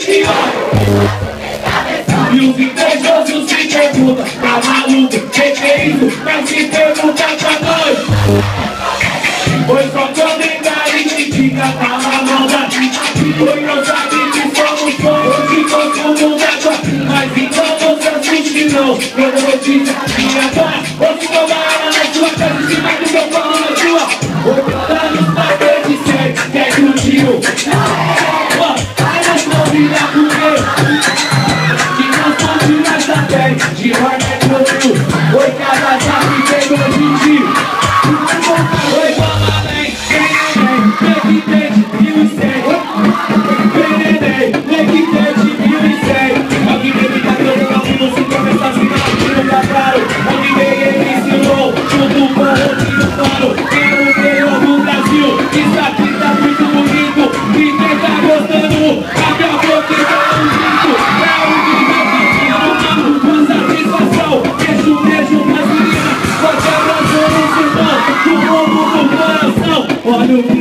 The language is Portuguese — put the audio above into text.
te olha. E os invejosos se perguntam, tá maluco, que é isso? Mas se pergunta pra nós. Pois só quando entrar e critica, fala maldade. Pois não sabe que somos povos de todo mundo água. Mas então não se assuste não, quando eu notícia minha paz. Ou se tomar ela na sua casa, se vai do seu pão na sua. 8 anos pra ter de ser, quer que o tio elas não viram comer. Que não pode mais também, de Hornet no Rio. Oi, cada sabe que pegou de tio. Oi, bola, vem, vem, que tem de 1100. Vem, que tem de 1100. Alguém veio da coisa, não se começa a se não tá claro. Alguém veio e ensinou, junto com o Rodrigo Faro. Quero ver o Brasil, isso aqui tá muito bonito. E quem tá gostando, abre a boca e dá um grito. É o que com satisfação. Beijo nas meninas, pode abraçar os irmãos do mundo do coração. Olha o que